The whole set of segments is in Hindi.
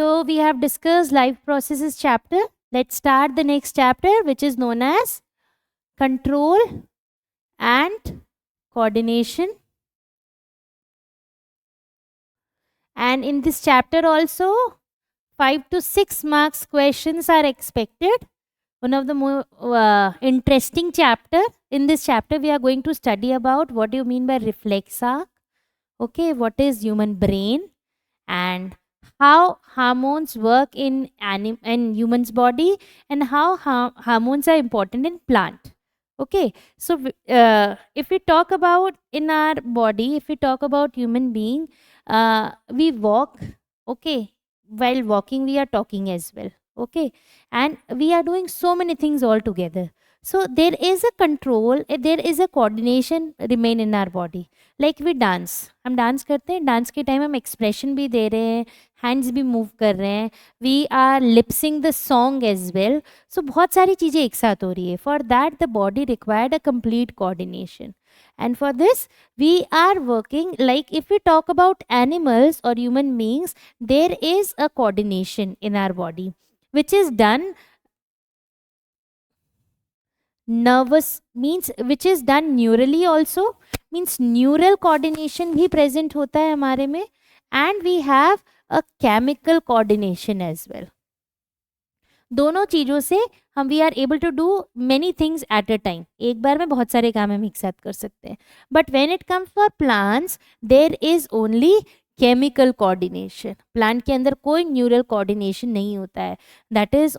So we have discussed life processes chapter. Let's start the next chapter, which is known as control and coordination. And in this chapter also, 5 to 6 marks questions are expected. One of the more interesting chapter. In this chapter, we are going to study about what do you mean by reflex arc. Okay, what is human brain and how hormones work in humans body, and how hormones are important in plant. Okay, so if we talk about in our body, if we talk about human being, we walk. Okay, while walking we are talking as well. Okay, and we are doing so many things all together. So there is a control, there is a coordination remain in our body. Like we dance, हम डांस करते हैं, डांस के टाइम हम एक्सप्रेशन भी दे रहे हैं, हैंड्स भी मूव कर रहे हैं, we are lipsing the song as well. So बहुत सारी चीज़ें एक साथ हो रही है. For that the body required a complete coordination. And for this, we are working, like if we talk about animals or human beings, there is a coordination in our body, which is done nervous, means which is done neurally also, means neural coordination भी present होता है हमारे में, and we have a chemical coordination as well. दोनों चीज़ों से हम we are able to do many things at a time. एक बार में बहुत सारे काम हम एक साथ कर सकते हैं. But when it comes for plants, there is only chemical coordination. Plant के अंदर कोई न्यूरल कोऑर्डिनेशन नहीं होता है. That is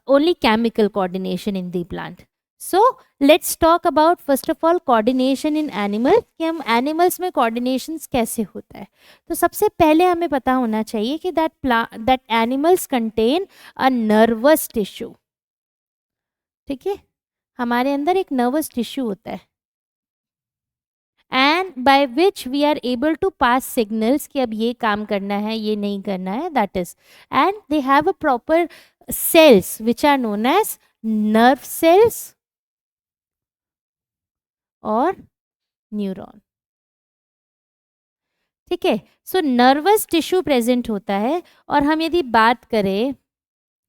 only chemical coordination in the plant. So let's talk about first of all coordination in animals, कि हम animals में coordinations कैसे होता है. तो सबसे पहले हमें पता होना चाहिए कि that animals contain a nervous tissue. ठीक है, हमारे अंदर एक nervous tissue होता है, and by which we are able to pass signals कि अब ये काम करना है, ये नहीं करना है, that is, and they have a proper cells which are known as nerve cells और न्यूरॉन. ठीक है, सो नर्वस टिश्यू प्रेजेंट होता है. और हम यदि बात करें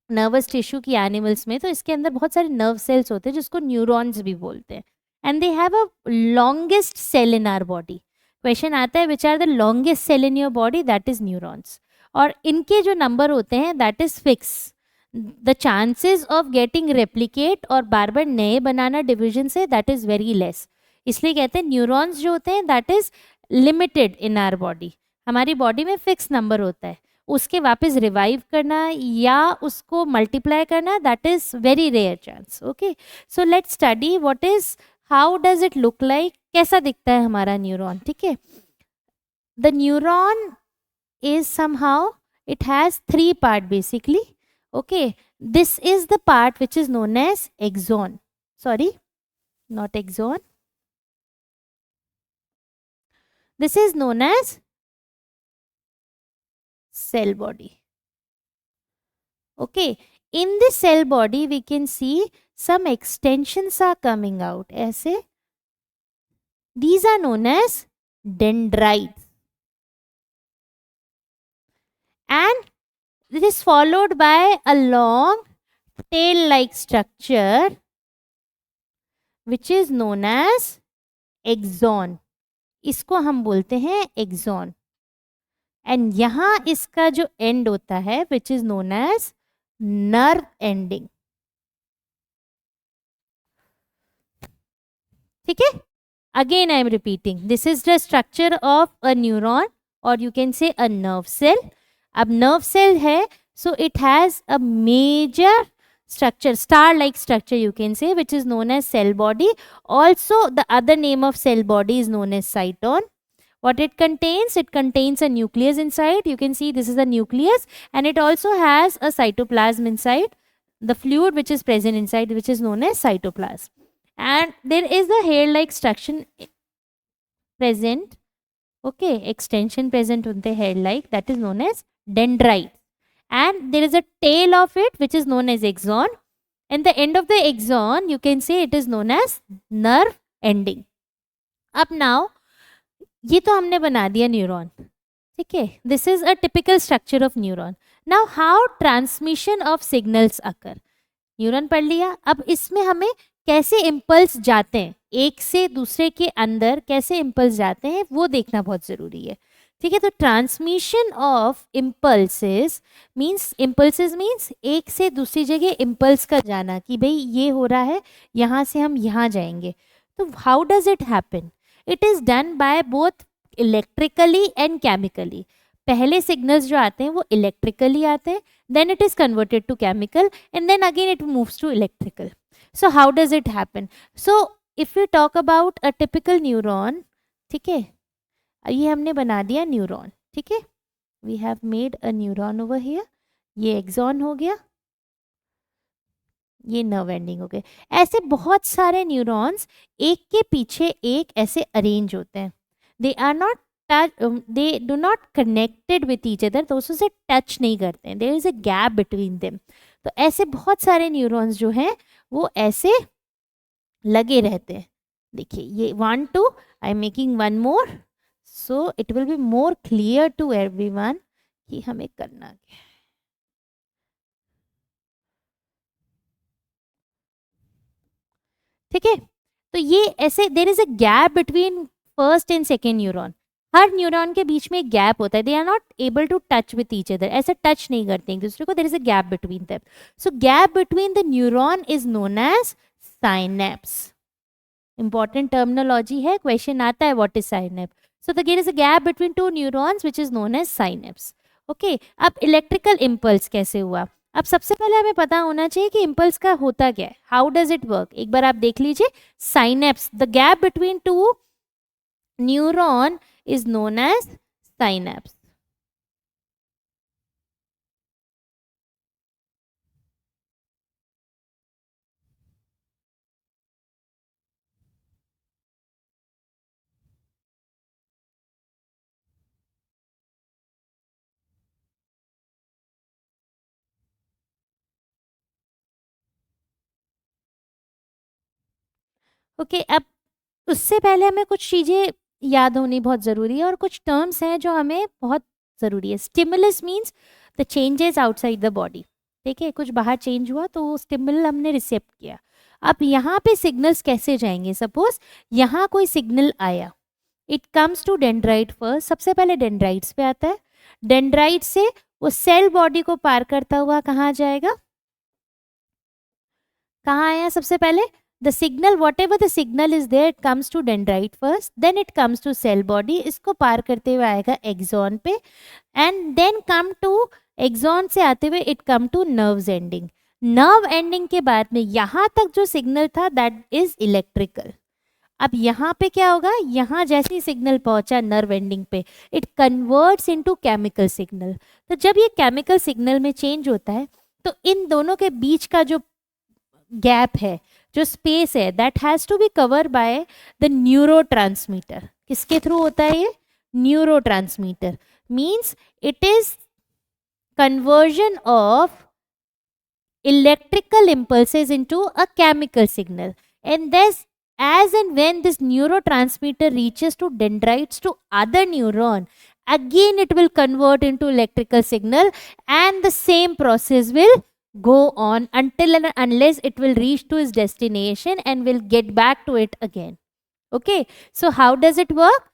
नर्वस टिश्यू की एनिमल्स में, तो इसके अंदर बहुत सारे नर्व सेल्स होते हैं जिसको न्यूरॉन्स भी बोलते हैं. And they have a longest cell in our body. Question आता है which are the longest cell in your body, that is neurons. और इनके जो नंबर होते हैं that is fix. The chances of getting replicate और बार बार नए बनाना डिविजन से, दैट इज वेरी लेस. इसलिए कहते हैं न्यूरॉन्स जो होते हैं that is limited in our body. हमारी बॉडी में फिक्स नंबर होता है, उसके वापस रिवाइव करना या उसको मल्टीप्लाई करना, that is very rare chance. Okay, so let's study what is, how does it look like, कैसा दिखता है हमारा न्यूरॉन. ठीक है, the neuron is somehow, it has 3 part basically. Okay, this is the part which is known as axon. Sorry, not axon. This is known as cell body. Okay, in the cell body we can see some extensions are coming out. ऐसे, these are known as dendrites. And this is followed by a long tail-like structure which is known as axon. इसको हम बोलते हैं axon. एंड यहाँ इसका जो एंड होता है which is known as nerve ending. ठीक है, again I am repeating, this is the structure of a neuron or you can say a nerve cell. अब नर्व सेल है, so it has a major structure, star like structure you can say, which is known as cell body. Also the other name of cell body is known as cytosol. What it contains a nucleus inside. You can see this is a nucleus, and it also has a cytoplasm inside, the fluid which is present inside, which is known as cytoplasm. And there is a hair like structure present. Okay, extension present on the hair like, that is known as dendrite. And there is a tail of it which is known as axon, and the end of the axon you can say it is known as nerve ending. अब now ये तो हमने बना दिया न्यूरॉन. ठीक है, this is a typical structure of neuron. Now how transmission of signals occur. Neuron पढ़ लिया, अब इसमें हमें कैसे इम्पल्स जाते हैं, एक से दूसरे के अंदर कैसे इम्पल्स जाते हैं वो देखना बहुत ज़रूरी है. ठीक है, तो ट्रांसमिशन ऑफ इम्पल्सेस मीन्स एक से दूसरी जगह इम्पल्स का जाना कि भाई ये हो रहा है, यहाँ से हम यहाँ जाएंगे. तो how does it happen? It is done by both electrically and chemically. पहले सिग्नल्स जो आते हैं वो इलेक्ट्रिकली आते हैं, then it is converted to chemical, and then again it moves to electrical. So how does it happen? So if we talk about a typical neuron, ठीक है, ये हमने बना दिया न्यूरॉन. ठीक है, we have made a neuron over here. ये एक्सॉन हो गया, ये नर्व एंडिंग हो गए. ऐसे बहुत सारे न्यूरॉन्स एक के पीछे एक ऐसे अरेंज होते हैं. They are not they do not connected with each other, दोस्तों से टच नहीं करते हैं. There is a gap between them. तो ऐसे बहुत सारे न्यूरॉन्स जो हैं वो ऐसे लगे रहते हैं. देखिए ये 1 2, I am making one more so it will be more clear to everyone कि हमें करना क्या है. ठीक है, तो ये ऐसे there is a gap between first and second neuron. हर न्यूरॉन के बीच में एक गैप होता है. They are not able to touch with each other, ऐसे टच नहीं करते एक दूसरे को. There is a gap between them. So gap between the neuron is known as synapse. Important terminology है, क्वेश्चन आता है what is synapse. So there is a gap between two neurons which is known as synapse. Okay, अब इलेक्ट्रिकल इम्पल्स कैसे हुआ? अब सबसे पहले हमें पता होना चाहिए कि इम्पल्स का होता क्या है. How does it work? एक बार आप देख लीजिए. Synapse, the gap between to neuron is known as synapse. Okay, अब उससे पहले हमें कुछ चीज़ें याद होनी बहुत ज़रूरी है और कुछ टर्म्स हैं जो हमें बहुत ज़रूरी है. Stimulus means the changes outside the body. ठीक है, कुछ बाहर चेंज हुआ तो वो स्टिमुलस हमने रिसेप्ट किया. अब यहाँ पे सिग्नल्स कैसे जाएंगे? सपोज यहाँ कोई सिग्नल आया, it comes to dendrite first. सबसे पहले डेंड्राइट्स पे आता है. डेंड्राइट से वो सेल बॉडी को पार करता हुआ कहाँ जाएगा? कहाँ आया सबसे पहले? the signal, whatever the signal is there, it comes to dendrite first, then it comes to cell body. इसको पार करते हुए आएगा एक्सॉन पे, and then come to axon से आते हुए it come to nerves ending. Nerve ending के बाद में यहाँ तक जो सिग्नल था दैट इज इलेक्ट्रिकल. अब यहाँ पे क्या होगा? यहाँ जैसे ही सिग्नल पहुंचा नर्व एंडिंग पे, it converts into chemical signal. तो जब ये केमिकल सिग्नल में चेंज होता है तो इन दोनों के बीच का जो गैप है, जो स्पेस है, that has to be cover by the neurotransmitter. किसके थ्रू होता है ये? Neurotransmitter. Means it is conversion of electrical impulses into a chemical signal, and thus as and when this neurotransmitter reaches to dendrites to other neuron, again it will convert into electrical signal, and the same process will go on until and unless it will reach to its destination and will get back to it again. Okay, so how does it work?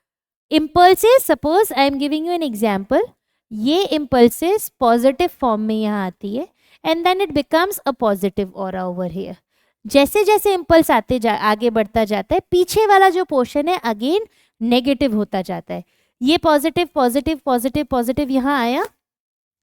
Impulses, suppose I am giving you an example. ये impulses positive form में यहाँ आती है, and then it becomes a positive aura over here. जैसे जैसे इम्पल्स आगे बढ़ता जाता है, पीछे वाला जो पोर्शन है अगेन नेगेटिव होता जाता है. ये पॉजिटिव पॉजिटिव पॉजिटिव पॉजिटिव यहाँ आया.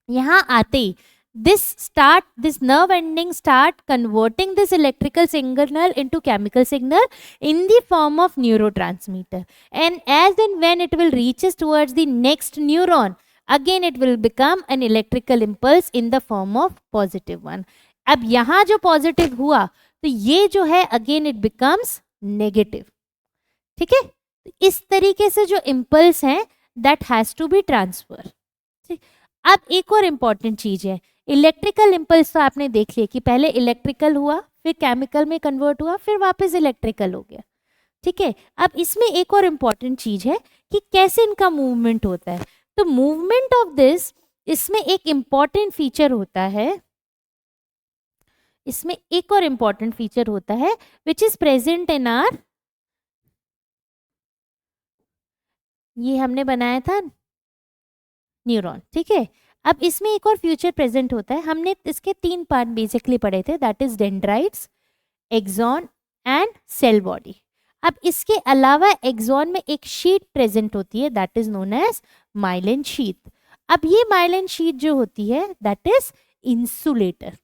यहाँ आते ही this nerve ending start converting this electrical signal into chemical signal in the form of neurotransmitter, and as and when it will reaches towards the next neuron, again it will become an electrical impulse in the form of positive one. अब यहाँ जो पॉजिटिव हुआ तो ये जो है अगेन इट बिकम्स नेगेटिव. ठीक है, इस तरीके से जो इम्पल्स हैं that has to be transfer. अब एक और इम्पॉर्टेंट चीज है, इलेक्ट्रिकल इम्पल्स तो आपने देख लिया कि पहले इलेक्ट्रिकल हुआ, फिर केमिकल में कन्वर्ट हुआ, फिर वापस इलेक्ट्रिकल हो गया. ठीक है, अब इसमें एक और इम्पॉर्टेंट चीज है कि कैसे इनका मूवमेंट होता है. तो मूवमेंट ऑफ दिस, इसमें एक इंपॉर्टेंट फीचर होता है, इसमें एक और इंपॉर्टेंट फीचर होता है which is present in are, ये हमने बनाया था न्यूरॉन, ठीक है। अब इसमें एक और फ्यूचर प्रेजेंट होता है, हमने इसके 3 पार्ट बेसिकली पढ़े थे, that is dendrites, axon and cell body. अब इसके अलावा एक्सॉन में एक शीट प्रेजेंट होती है, that is known as myelin sheet. अब ये माइलिन शीट जो होती है दैट इज इंसुलेटर।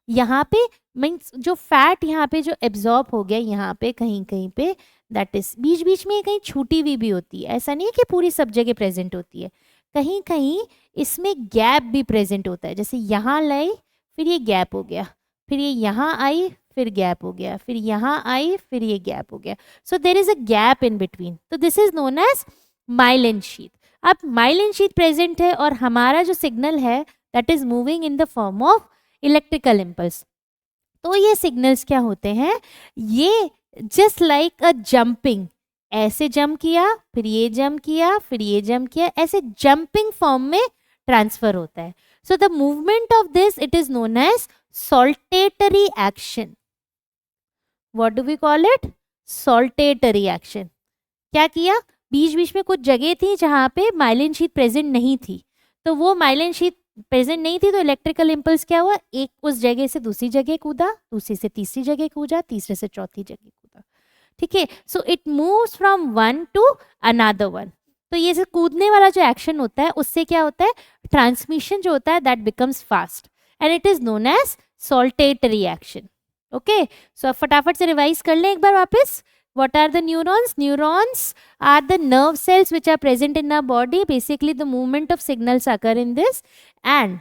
यहाँ पे मीन्स जो फैट यहाँ पे जो एब्जॉर्ब हो गया यहाँ पे कहीं कहीं पे, दैट इज बीच बीच में कहीं छूटी हुई भी होती है, ऐसा नहीं है कि पूरी सब जगह प्रेजेंट होती है, कहीं कहीं इसमें गैप भी प्रेजेंट होता है, जैसे यहाँ लाई फिर ये गैप हो गया, फिर ये यहाँ आई फिर गैप हो गया, फिर यहाँ आई फिर ये गैप हो गया, so there is a gap in between, तो this is known as myelin sheet. अब माइलिन शीट प्रेजेंट है और हमारा जो सिग्नल है that is moving in the form of electrical impulse. तो ये सिग्नल्स क्या होते हैं, ये जस्ट लाइक अ जंपिंग, ऐसे जंप किया फिर ये जंप किया फिर ये जंप किया, ऐसे जंपिंग फॉर्म में ट्रांसफर होता है। So the movement of this it is known as saltatory action. What do we call it, saltatory action. क्या किया, बीच बीच में कुछ जगह थी जहां पे माइलिन शीट प्रेजेंट नहीं थी, तो वो माइलिन शीट प्रेजेंट नहीं थी तो इलेक्ट्रिकल इम्पल्स क्या हुआ, एक उस जगह से दूसरी जगह कूदा, दूसरी से तीसरी जगह कूदा, तीसरे से चौथी जगह कूदा, ठीक है। So it moves from one two another one. तो ये जो कूदने वाला जो एक्शन होता है उससे क्या होता है, ट्रांसमिशन जो होता है that becomes fast and it is known as saltatory action. Okay, so फटाफट से रिवाइज कर लें एक बार वापस। What are the neurons? Neurons are the nerve cells which are present in our body. Basically, the movement of signals occur in this, and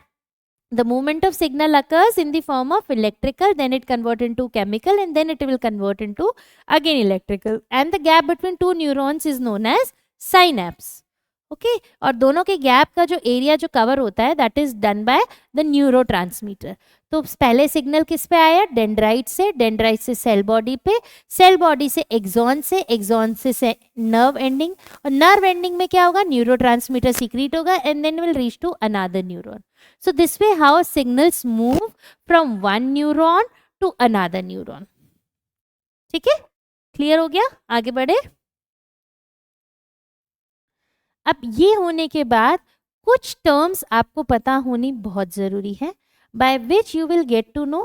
the movement of signal occurs in the form of electrical, then it convert into chemical, and then it will convert into again electrical. And the gap between two neurons is known as synapse. Okay और दोनों के गैप का जो एरिया जो कवर होता है that is done bye the neurotransmitter. तो पहले सिग्नल किस पे आया, डेंड्राइट से, डेंड्राइट से सेल बॉडी पे, सेल बॉडी से एक्सॉन से नर्व एंडिंग, और नर्व एंडिंग में क्या होगा, न्यूरोट्रांसमीटर सीक्रेट होगा and then will reach to another neuron. So this way how signals move from one neuron to another neuron. ठीक है, क्लियर हो गया, आगे बढ़े। अब ये होने के बाद कुछ टर्म्स आपको पता होनी बहुत ज़रूरी है, by which you will get to know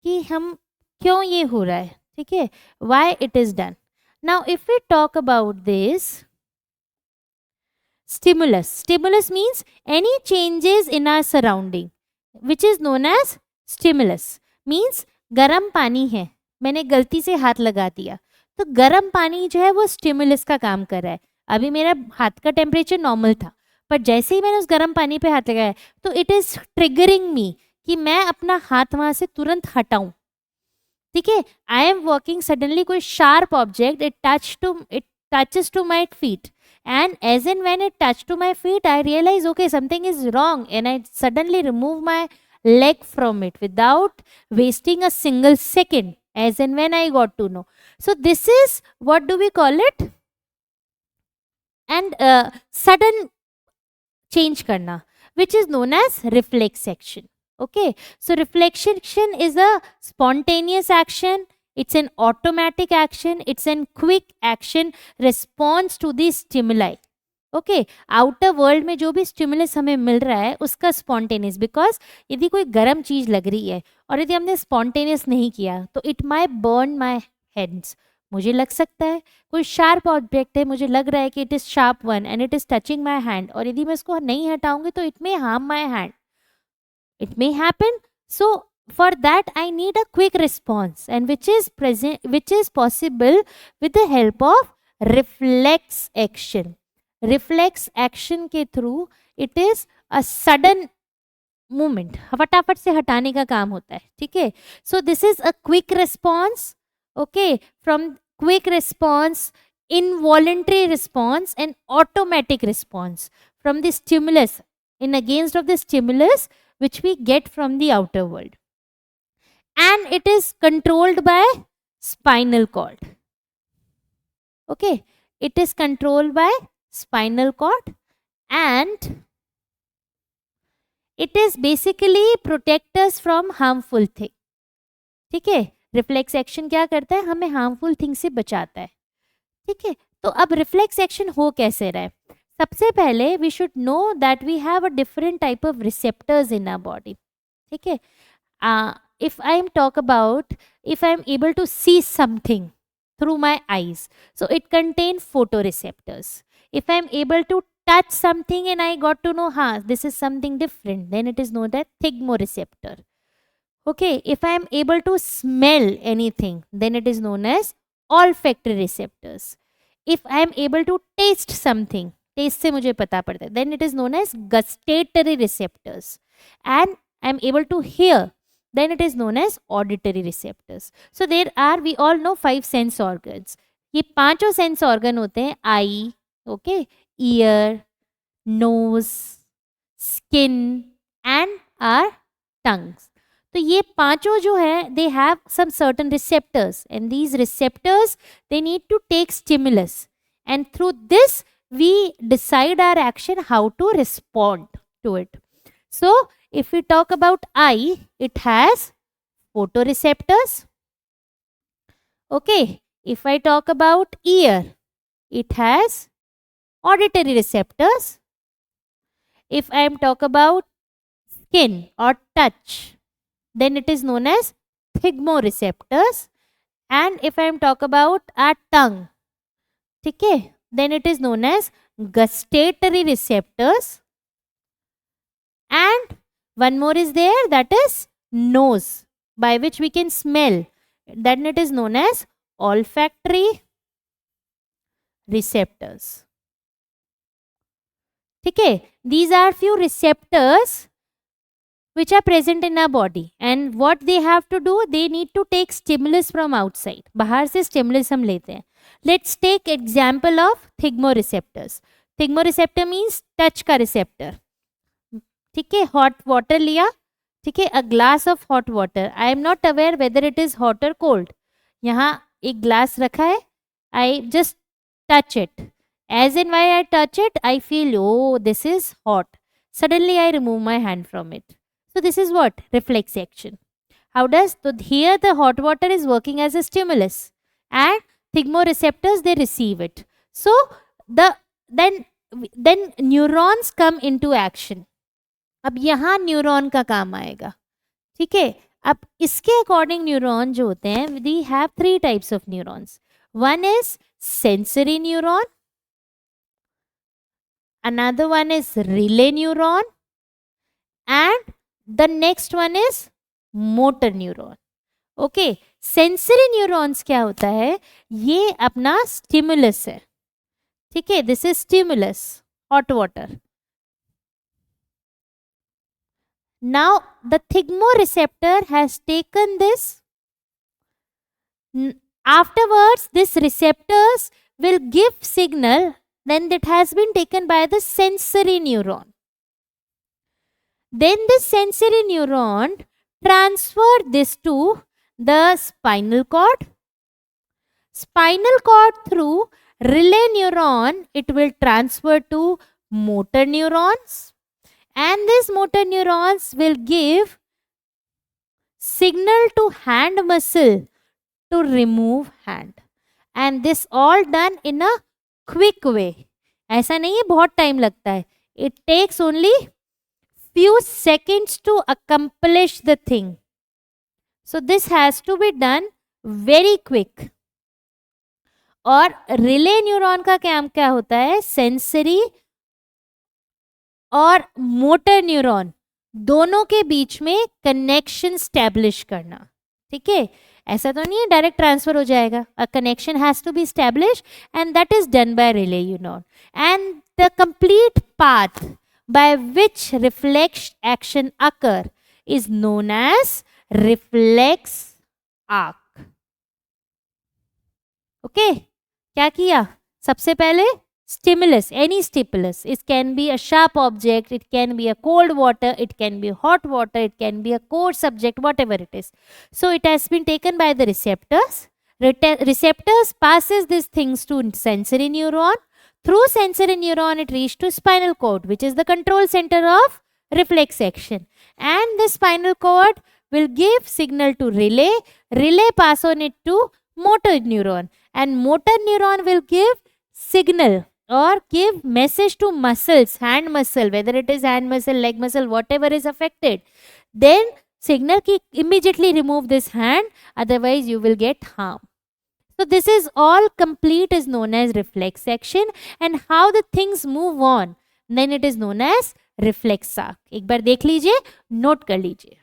कि हम क्यों ये हो रहा है, ठीक है, why it is done. Now if we talk about this stimulus, stimulus means any changes in our surrounding which is known as stimulus। means गर्म पानी है, मैंने गलती से हाथ लगा दिया, तो गर्म पानी जो है वो स्टिमुलस का काम कर रहा है। अभी मेरा हाथ का टेम्परेचर नॉर्मल था, पर जैसे ही मैंने उस गर्म पानी पे हाथ लगाया तो इट इज ट्रिगरिंग मी कि मैं अपना हाथ वहां से तुरंत हटाऊं, ठीक है। आई एम वॉकिंग, सडनली कोई sharp object it touches to my feet, and as and when it touched to my feet I realized okay something is wrong and I suddenly remove my leg from it without wasting a single second, as and when I got to know. So this is what do we call it, and sudden change karna, which is known as reflex action। okay, so reflex action is a spontaneous action, it's an automatic action, it's an quick action response to the stimuli। Okay, outer world में जो भी स्टिमुलस हमें मिल रहा है उसका स्पॉन्टेनियस, बिकॉज यदि कोई गर्म चीज लग रही है और यदि हमने स्पॉन्टेनियस नहीं किया तो it my burn my hands, मुझे लग सकता है कोई शार्प ऑब्जेक्ट है, मुझे लग रहा है कि it is sharp one and it is touching my hand, और यदि मैं इसको नहीं हटाऊंगी तो it may harm my hand, it may happen. So for that I need a quick response, and which is possible with the help of reflex action। reflex action के through it is a sudden movement, फटाफट से हटाने का काम होता है, ठीक है। so this is a quick response, okay, from quick response, involuntary response and automatic response from the stimulus in against of the stimulus which we get from the outer world, and it is controlled by spinal cord। okay, it is controlled by spinal cord and it is basically protect us from harmful thing. ठीक है, रिफ्लेक्स एक्शन क्या करता है, हमें हार्मफुल थिंग से बचाता है. ठीक है, तो अब रिफ्लेक्स एक्शन हो कैसे रहा है. सबसे पहले we should know that we have a different type of receptors in our body. ठीक है, if I am talk about, if I am able to see something through my eyes, so it contain photoreceptors. If I am able to touch something and I got to know, this is something different, then it is known as thigmoreceptor. Okay, if I am able to smell anything, then it is known as olfactory receptors. If I am able to taste something, taste से मुझे पता पड़ता है, then it is known as gustatory receptors. And I am able to hear, then it is known as auditory receptors. So there are, we all know 5 sense organs. ये पांचों सेंस ऑर्गन होते हैं, eye, okay, ear, nose, skin and our tongues. तो ये पांचों जो है, they have some certain receptors and these receptors they need to take stimulus and through this we decide our action how to respond to it. So if we talk about eye, it has photoreceptors. Okay, if I talk about ear, it has auditory receptors. If I am talk about skin or touch, then it is known as thigmoreceptors. And if I am talk about our tongue, ठीक है, then it is known as gustatory receptors. And one more is there, that is nose, by which we can smell, then it is known as olfactory receptors. ठीक है, these are few receptors which are present in our body, and what they have to do, they need to take stimulus from outside. बाहर से stimulus हम लेते हैं. Let's take example of thigmoreceptors. Thigmoreceptor means touch का receptor. ठीक है, hot water लिया, ठीक है, a glass of hot water. I am not aware whether it is hot or cold. यहाँ एक glass रखा है, I just touch it. As in why I touch it, I feel, oh, this is hot. Suddenly I remove my hand from it. So this is what? Reflex action. How does? So here the hot water is working as a stimulus and thigmoreceptors, they receive it. So then neurons come into action. अब यहाँ न्यूरॉन का काम आएगा. ठीक है, अब इसके अकॉर्डिंग न्यूरॉन जो होते हैं, we have 3 types of neurons. One is sensory neuron, another one is relay neuron, and the next one is motor neuron. Okay, sensory neurons क्या होता है, ये अपना stimulus है. ठीक है, this is stimulus, hot water. Now the thigmoreceptor has taken this. Afterwards this receptors will give signal, then that has been taken by the sensory neuron. Then this sensory neuron transfer this to the spinal cord. Spinal cord through relay neuron, it will transfer to motor neurons, and these motor neurons will give signal to hand muscle to remove hand, and this all done in a quick way. ऐसा नहीं है बहुत टाइम लगता है. It takes only few seconds to accomplish the thing. So this has to be done very quick. और रिले न्यूरॉन का काम क्या होता है, सेंसरी और मोटर न्यूरॉन दोनों के बीच में कनेक्शन स्टैब्लिश करना. ठीक है, ऐसा तो नहीं है डायरेक्ट ट्रांसफर हो जाएगा. A connection has to be establish and that is done by relay neuron. And the complete path by which reflex action occur is known as reflex arc. Okay, क्या किया, सबसे पहले stimulus, any stimulus, it can be a sharp object, it can be a cold water, it can be hot water, it can be a coarse subject, whatever it is. So it has been taken by the receptors. Receptors passes these things to sensory neuron. Through sensory neuron, it reached to spinal cord, which is the control center of reflex action. And the spinal cord will give signal to relay. Relay pass on it to motor neuron, and motor neuron will give signal or give message to muscles, hand muscle, whether it is hand muscle, leg muscle, whatever is affected. Then signal ki immediately remove this hand, otherwise you will get harm. So this is all complete is known as reflex action, and how the things move on, then it is known as reflex arc. एक बार देख लीजिए, नोट कर लीजिए.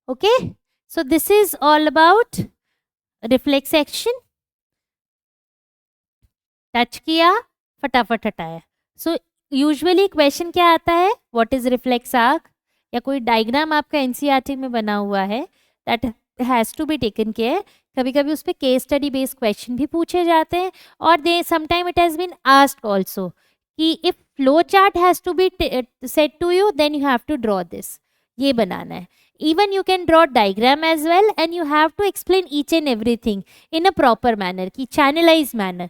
Okay, so this is all about reflex action. Touch किया, फटाफट हटाया. सो यूजुअली क्वेश्चन क्या आता है, व्हाट इज रिफ्लेक्स आर्क, या कोई डायग्राम आपका एनसीईआरटी में बना हुआ है, that has to be taken care. कभी कभी उस पर केस स्टडी बेस्ड क्वेश्चन भी पूछे जाते हैं, और they sometime it has been asked also कि if flow chart has to be set to you, then you have to draw this, ये बनाना है. Even you can draw diagram as well, and you have to explain each and everything in a proper manner, ki channelized manner.